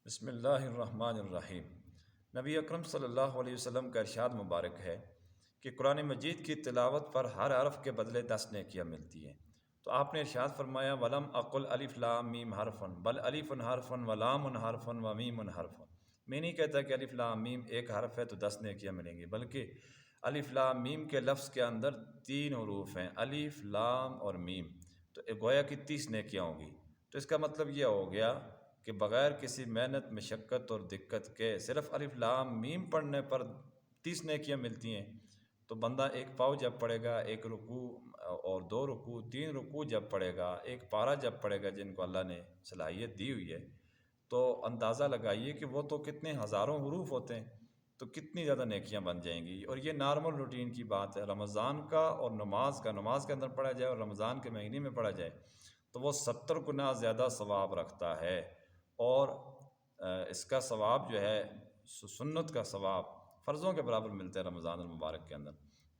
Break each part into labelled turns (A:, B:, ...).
A: بسم اللہ الرحمن الرحیم۔ نبی اکرم صلی اللہ علیہ وسلم کا ارشاد مبارک ہے کہ قرآن مجید کی تلاوت پر ہر حرف کے بدلے 10 نیکیاں ملتی ہیں۔ تو آپ نے ارشاد فرمایا ولم اقل الف لام میم حرفن بل الف حرفن و لام حرفن و میم حرفن۔ میں نہیں کہتا کہ الف لام میم ایک حرف ہے تو 10 نیکیاں ملیں گی، بلکہ الف لام میم کے لفظ کے اندر 3 حروف ہیں، الف لام اور میم، تو گویا کہ 30 نیکیاں ہوں گی۔ تو اس کا مطلب یہ ہو گیا کہ بغیر کسی محنت مشقت اور دقت کے صرف الف لام میم پڑھنے پر 30 نیکیاں ملتی ہیں۔ تو بندہ ایک پاؤ جب پڑھے گا، ایک رکوع اور 2 رکوع، 3 رکوع جب پڑھے گا، ایک پارہ جب پڑھے گا، جن کو اللہ نے صلاحیت دی ہوئی ہے، تو اندازہ لگائیے کہ وہ تو کتنے ہزاروں حروف ہوتے ہیں، تو کتنی زیادہ نیکیاں بن جائیں گی۔ اور یہ نارمل روٹین کی بات ہے، رمضان کا اور نماز کے اندر پڑھا جائے اور رمضان کے مہینے میں پڑھا جائے تو وہ 70 گنا زیادہ ثواب رکھتا ہے۔ اور اس کا ثواب جو ہے سنت کا ثواب فرضوں کے برابر ملتے ہیں رمضان المبارک کے اندر۔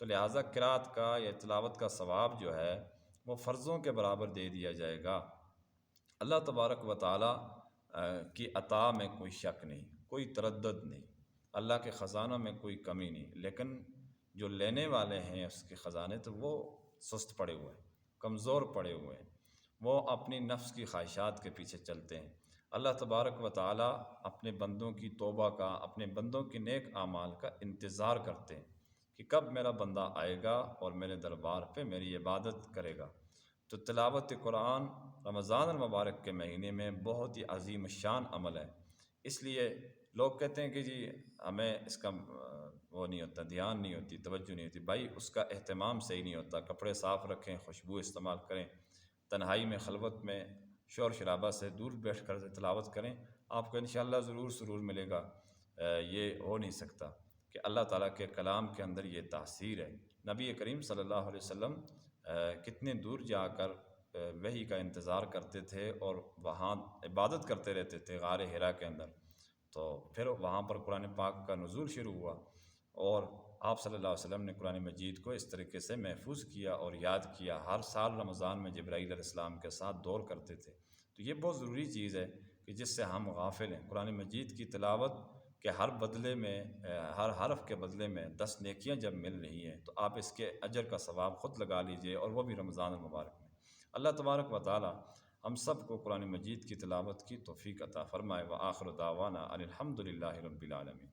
A: تو لہٰذا قرأت کا یا تلاوت کا ثواب جو ہے وہ فرضوں کے برابر دے دیا جائے گا۔ اللہ تبارک و تعالیٰ کی عطا میں کوئی شک نہیں، کوئی تردد نہیں، اللہ کے خزانوں میں کوئی کمی نہیں، لیکن جو لینے والے ہیں اس کے خزانے تو وہ سست پڑے ہوئے ہیں، کمزور پڑے ہوئے ہیں، وہ اپنی نفس کی خواہشات کے پیچھے چلتے ہیں۔ اللہ تبارک و تعالیٰ اپنے بندوں کی توبہ کا، اپنے بندوں کے نیک اعمال کا انتظار کرتے ہیں کہ کب میرا بندہ آئے گا اور میرے دربار پہ میری عبادت کرے گا۔ تو تلاوت قرآن رمضان المبارک کے مہینے میں بہت ہی عظیم الشان عمل ہے۔ اس لیے لوگ کہتے ہیں کہ جی ہمیں اس کا وہ نہیں ہوتا، دھیان نہیں ہوتی، توجہ نہیں ہوتی۔ بھائی اس کا اہتمام صحیح نہیں ہوتا، کپڑے صاف رکھیں، خوشبو استعمال کریں، تنہائی میں خلوت میں شور شرابہ سے دور بیٹھ کر تلاوت کریں، آپ کو انشاءاللہ ضرور سرور ملے گا۔ یہ ہو نہیں سکتا کہ اللہ تعالیٰ کے کلام کے اندر یہ تاثیر ہے۔ نبی کریم صلی اللہ علیہ وسلم کتنے دور جا کر وحی کا انتظار کرتے تھے اور وہاں عبادت کرتے رہتے تھے غار حرا کے اندر۔ تو پھر وہاں پر قرآن پاک کا نزول شروع ہوا اور آپ صلی اللہ علیہ وسلم نے قرآن مجید کو اس طریقے سے محفوظ کیا اور یاد کیا۔ ہر سال رمضان میں جبرائیل علیہ السلام کے ساتھ دور کرتے تھے۔ تو یہ بہت ضروری چیز ہے کہ جس سے ہم غافل ہیں۔ قرآن مجید کی تلاوت کے ہر بدلے میں، ہر حرف کے بدلے میں 10 نیکیاں جب مل رہی ہیں تو آپ اس کے اجر کا ثواب خود لگا لیجئے، اور وہ بھی رمضان المبارک میں۔ اللہ تبارک و تعالی ہم سب کو قرآن مجید کی تلاوت کی توفیق عطا فرمائے۔ وآخر دعوانا ان الحمد للہ رب العالمین۔